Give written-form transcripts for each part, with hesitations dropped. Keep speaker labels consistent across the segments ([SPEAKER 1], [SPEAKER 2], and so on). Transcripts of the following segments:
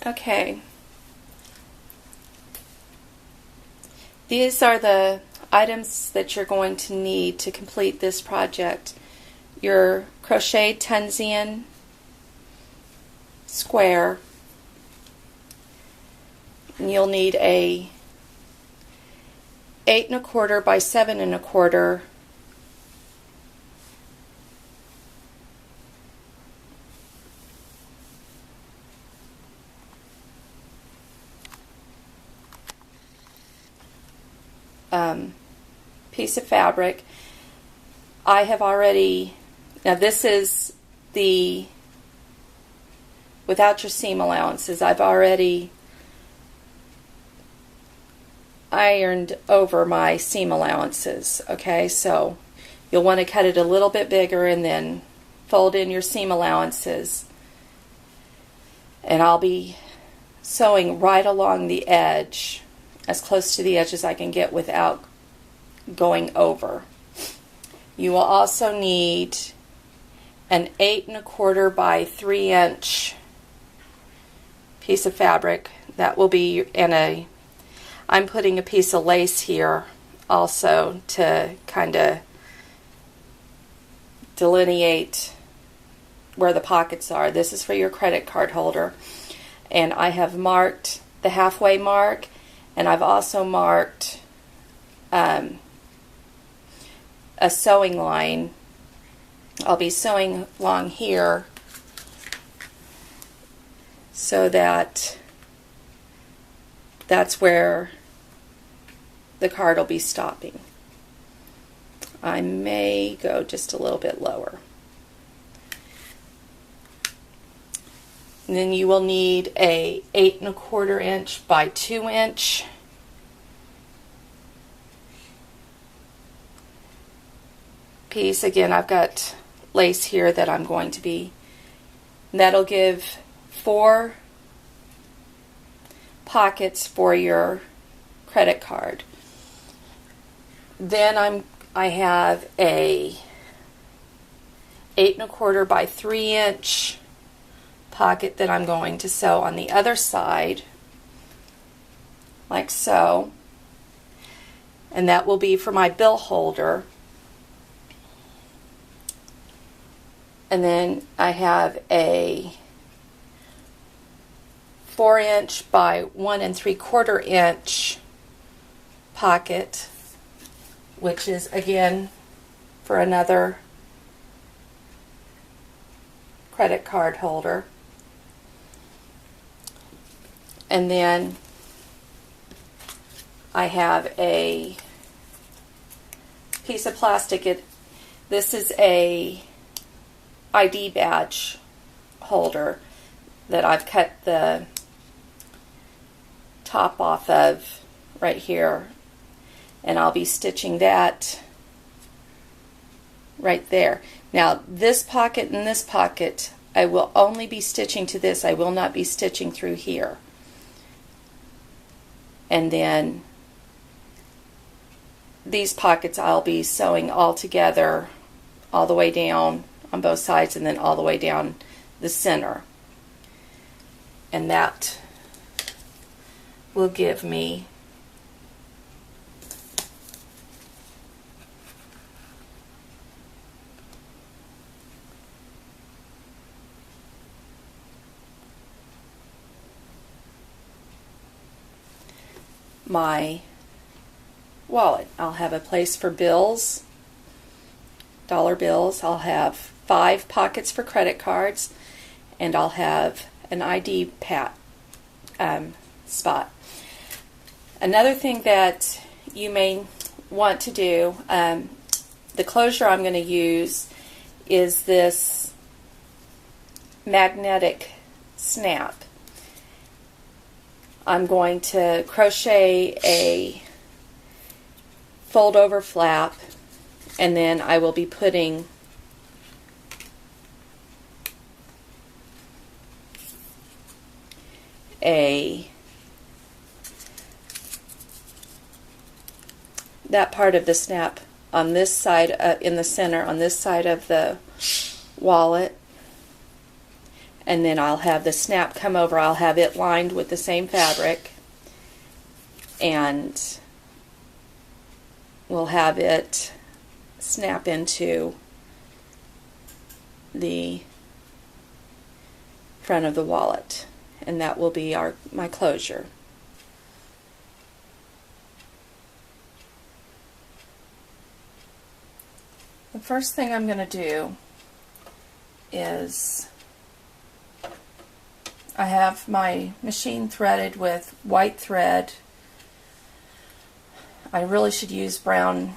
[SPEAKER 1] Okay. These are the items that you're going to need to complete this project. Your crocheted Tunisian square. And you'll need a 8 1/4 by 7 1/4 piece of fabric. I have already, now this is the without your seam allowances. I've already ironed over my seam allowances. Okay, so you'll want to cut it a little bit bigger and then fold in your seam allowances. And I'll be sewing right along the edge, as close to the edge as I can get without going over. You will also need an 8 1/4 by 3 inch piece of fabric. That will be, and I'm putting a piece of lace here also to kind of delineate where the pockets are. This is for your credit card holder. And I have marked the halfway mark, and I've also marked a sewing line. I'll be sewing along here so that that's where the card will be stopping. I may go just a little bit lower. And then you will need a 8 1/4 inch by 2 inch piece. Again, I've got lace here that I'm going to be, that'll give 4 pockets for your credit card. Then I have a 8 1/4 by 3 inch pocket that I'm going to sew on the other side, like so, and that will be for my bill holder. And then I have a 4 inch by 1 3/4 inch pocket, which is again for another credit card holder. And then I have a piece of plastic. This is a ID badge holder that I've cut the top off of right here, and I'll be stitching that right there. Now this pocket and this pocket, I will only be stitching to this. I will not be stitching through here. And then these pockets I'll be sewing all together all the way down on both sides and then all the way down the center. And that will give me my wallet. I'll have a place for bills, dollar bills. I'll have 5 pockets for credit cards, and I'll have an ID spot. Another thing that you may want to do, the closure I'm going to use is this magnetic snap. I'm going to crochet a fold over flap, and then I will be putting that part of the snap on this side, in the center, on this side of the wallet, and then I'll have the snap come over. I'll have it lined with the same fabric, and we'll have it snap into the front of the wallet, and that will be my closure. The first thing I'm going to do is I have my machine threaded with white thread. I really should use brown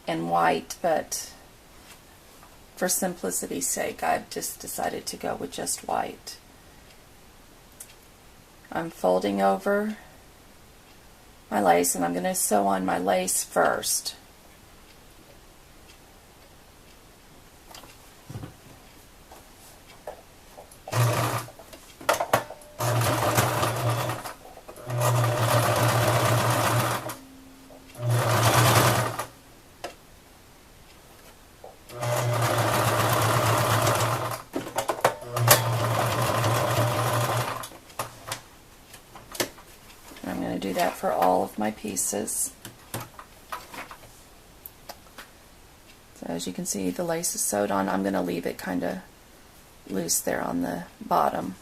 [SPEAKER 1] and white, but for simplicity's sake, I've just decided to go with just white. I'm folding over my lace, and I'm going to sew on my lace first. I'm going to do that for all of my pieces. So as you can see, the lace is sewed on. I'm going to leave it kind of loose there on the bottom.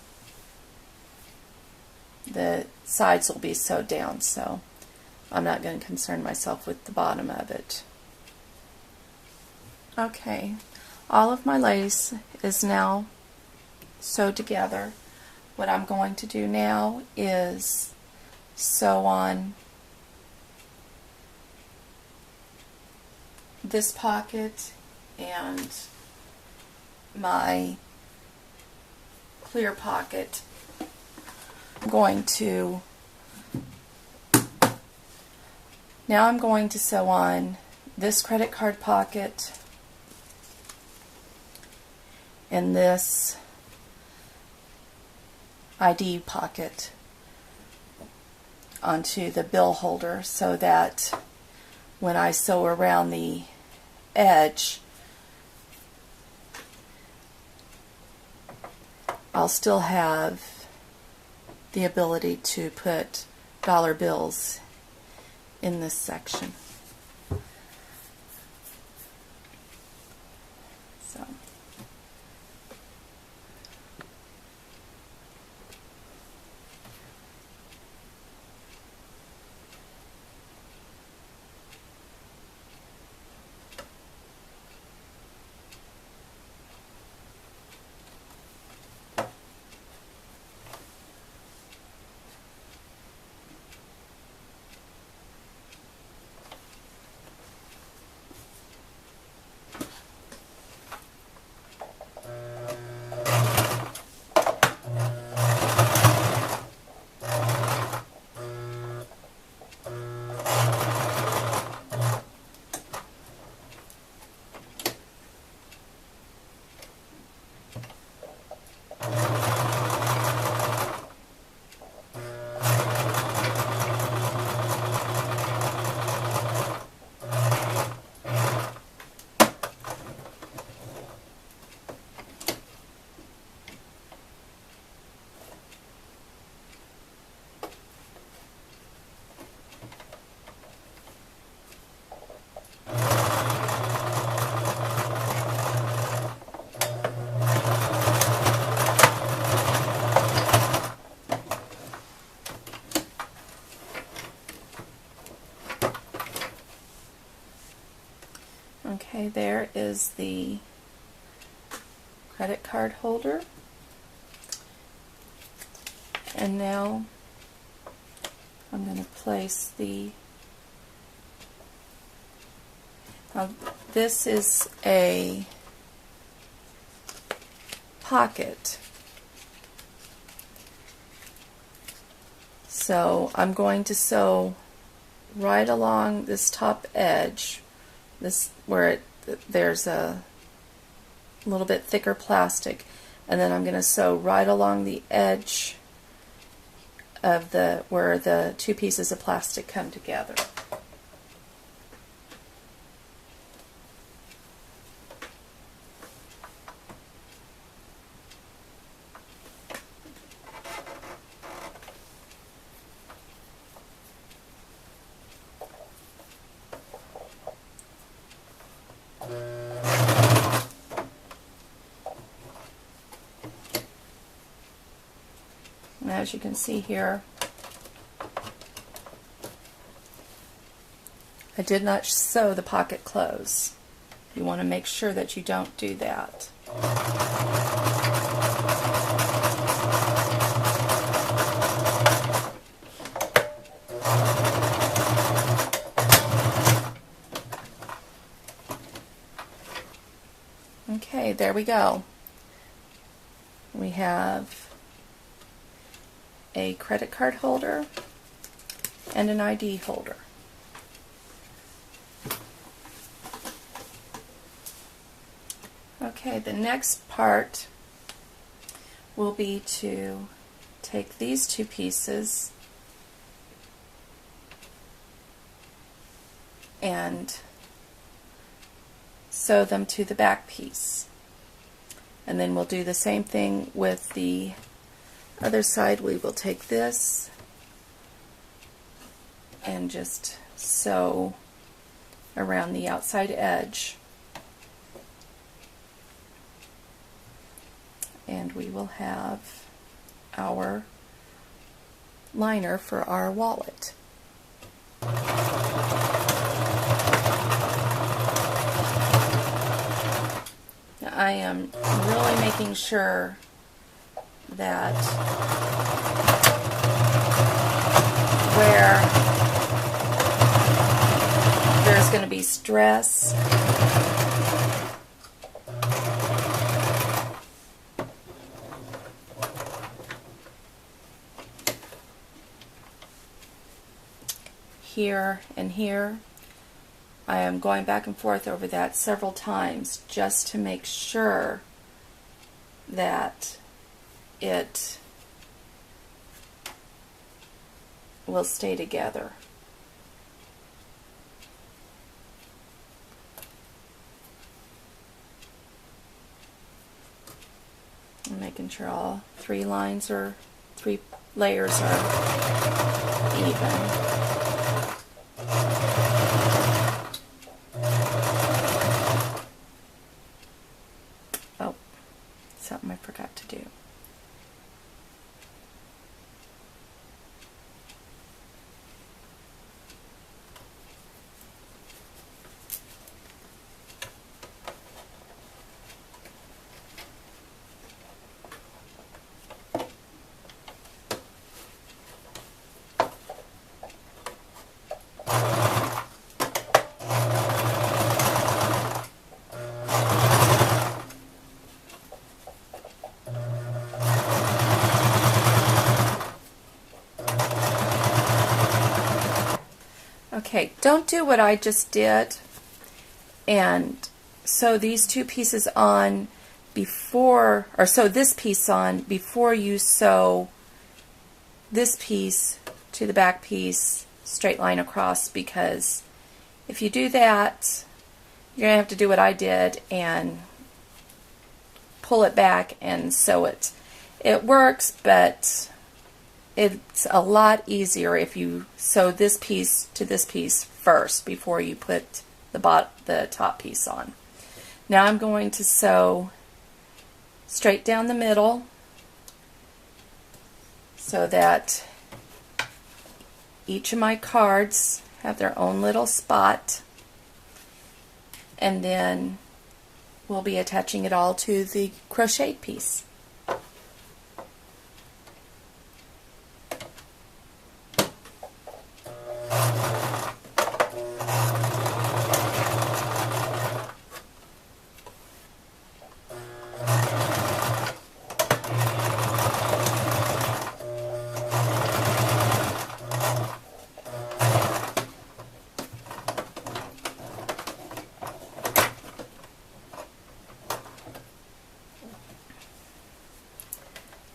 [SPEAKER 1] The sides will be sewed down, so I'm not going to concern myself with the bottom of it. Okay, all of my lace is now sewed together. What I'm going to do now is sew on this pocket and my clear pocket. I'm going to sew on this credit card pocket and this ID pocket onto the bill holder, so that when I sew around the edge, I'll still have the ability to put dollar bills in this section. So okay, there is the credit card holder. And now I'm going to place this is a pocket. So I'm going to sew right along this top edge, this where there's a little bit thicker plastic, and then I'm going to sew right along the edge of where the two pieces of plastic come together. as you can see here, I did not sew the pocket close. You want to make sure that you don't do that. Okay, there we go. We have a credit card holder and an ID holder. Okay, the next part will be to take these two pieces and sew them to the back piece. And then we'll do the same thing with the other side. We will take this and just sew around the outside edge. And we will have our liner for our wallet. Now, I am really making sure that where there's going to be stress, here and here, I am going back and forth over that several times just to make sure that it will stay together. I'm making sure all three layers are even. Oh, something I forgot to do. Okay, don't do what I just did and sew these two pieces on before, or sew this piece on before you sew this piece to the back piece, straight line across, because if you do that, you're going to have to do what I did and pull it back and sew it. It works, but it's a lot easier if you sew this piece to this piece first before you put the top piece on. Now I'm going to sew straight down the middle so that each of my cards have their own little spot, and then we'll be attaching it all to the crocheted piece.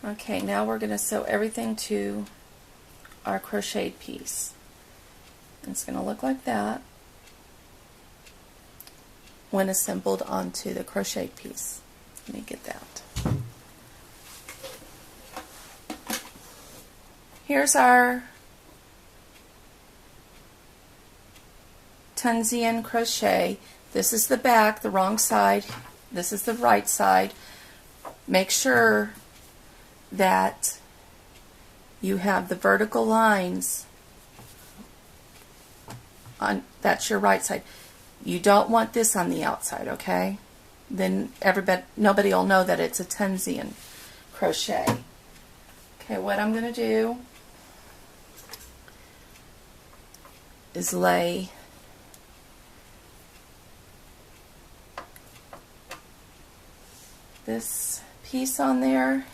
[SPEAKER 1] Okay, now we're going to sew everything to our crocheted piece. It's going to look like that when assembled onto the crocheted piece. Let me get that. Here's our Tunisian crochet. This is the back, the wrong side. This is the right side. Make sure that you have the vertical lines on, that's your right side. You don't want this on the outside, okay? Then nobody will know that it's a Tunisian crochet. Okay, what I'm going to do is lay this piece on there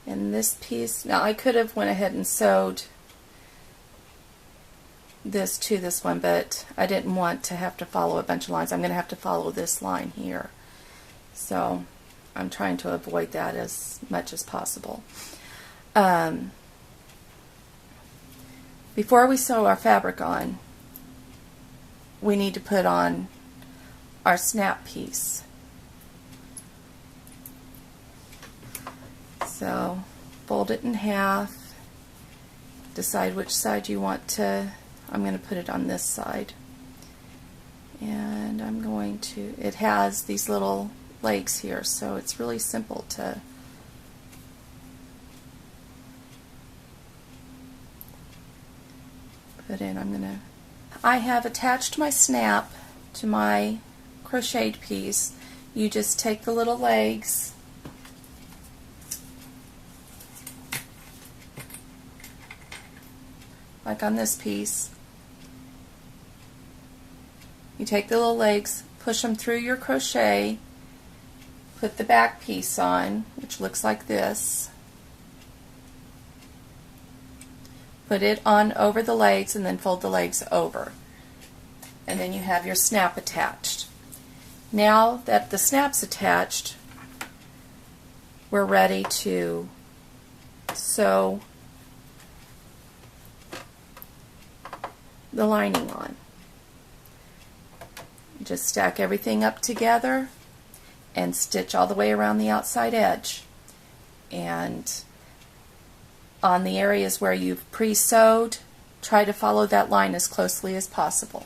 [SPEAKER 1] and this piece. Now I could have went ahead and sewed this to this one, but I didn't want to have to follow a bunch of lines. I'm going to have to follow this line here. So I'm trying to avoid that as much as possible. Before we sew our fabric on, we need to put on our snap piece. So fold it in half, decide which side you want to. I'm going to put it on this side, and I'm going to, it has these little legs here, so it's really simple to put in. I have attached my snap to my crocheted piece. You just take the little legs like on this piece. You take the little legs, push them through your crochet, put the back piece on, which looks like this. Put it on over the legs and then fold the legs over. And then you have your snap attached. Now that the snap's attached, we're ready to sew the lining on. Just stack everything up together and stitch all the way around the outside edge. And on the areas where you've pre-sewed, try to follow that line as closely as possible.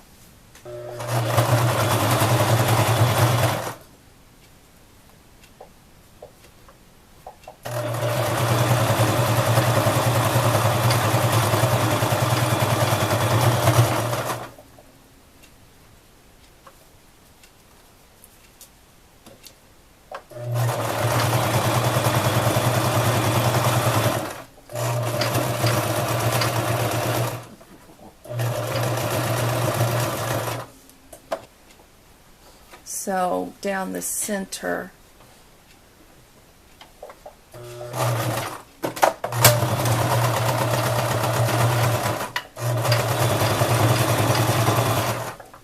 [SPEAKER 1] So down the center,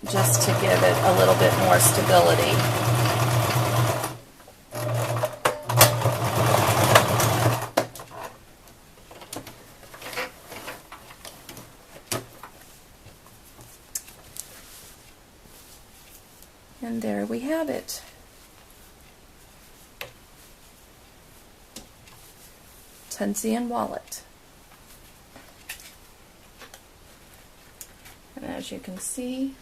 [SPEAKER 1] just to give it a little bit more stability. And there we have it. Tunisian wallet. And as you can see,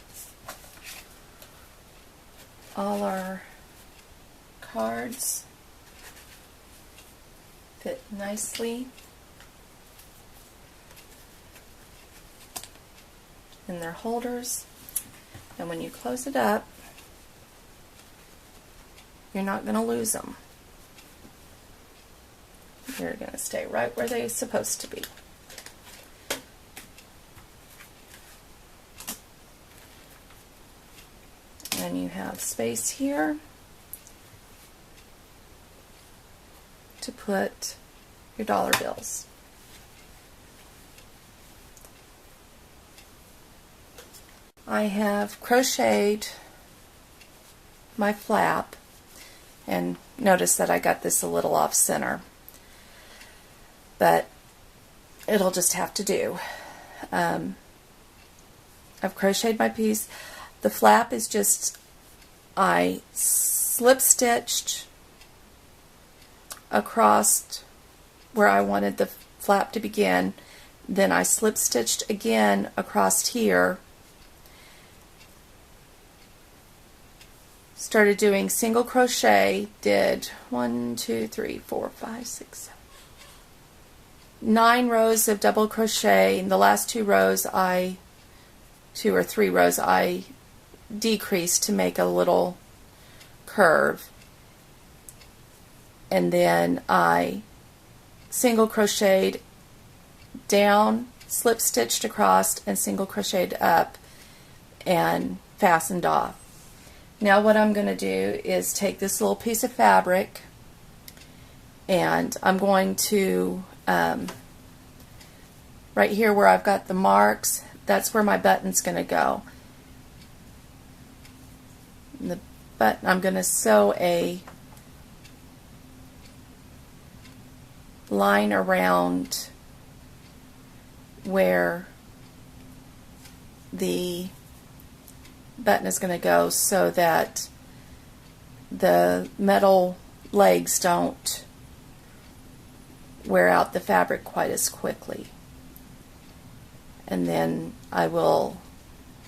[SPEAKER 1] all our cards fit nicely in their holders. And when you close it up, you're not going to lose them. They're going to stay right where they're supposed to be. And you have space here to put your dollar bills. I have crocheted my flap, and notice that I got this a little off center, but it'll just have to do. I've crocheted my piece. The flap is just, I slip stitched across where I wanted the flap to begin, then I slip stitched again across here, started doing single crochet, did 1, 2, 3, 4, 5, 6, 7, 9 rows of double crochet. In the last 2 rows, 2 or 3 rows, I decreased to make a little curve, and then I single crocheted down, slip stitched across, and single crocheted up and fastened off. Now what I'm going to do is take this little piece of fabric, and I'm going to right here where I've got the marks, that's where my button's going to go. And the button, I'm going to sew a line around where the button is going to go so that the metal legs don't wear out the fabric quite as quickly. And then I will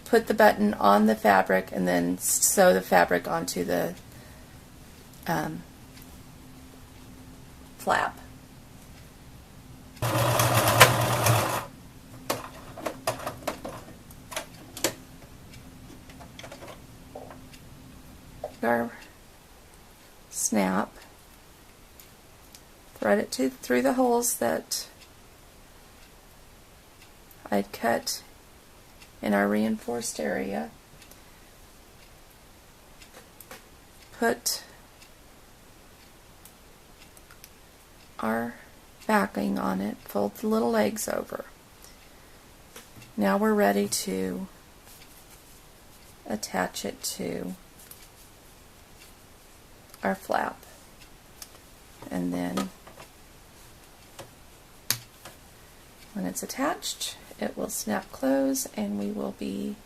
[SPEAKER 1] put the button on the fabric and then sew the fabric onto the flap. Our snap, thread it through the holes that I'd cut in our reinforced area. Put our backing on it, fold the little legs over. Now we're ready to attach it to our flap, and then when it's attached it will snap close and we will be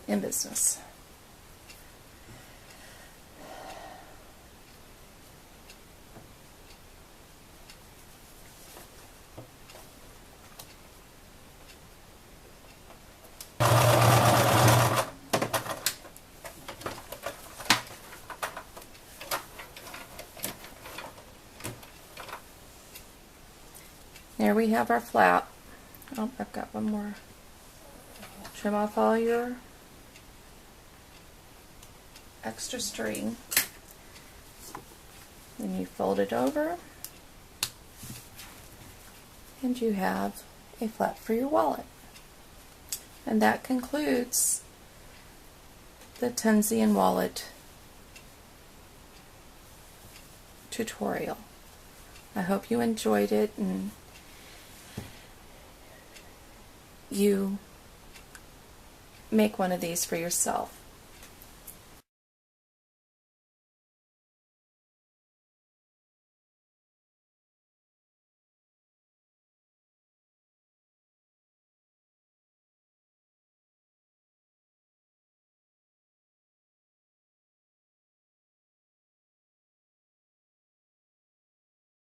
[SPEAKER 1] in business. There we have our flap. Oh, I've got one more. Trim off all your extra string. Then you fold it over and you have a flap for your wallet. And that concludes the Tunisian wallet tutorial. I hope you enjoyed it and you make one of these for yourself.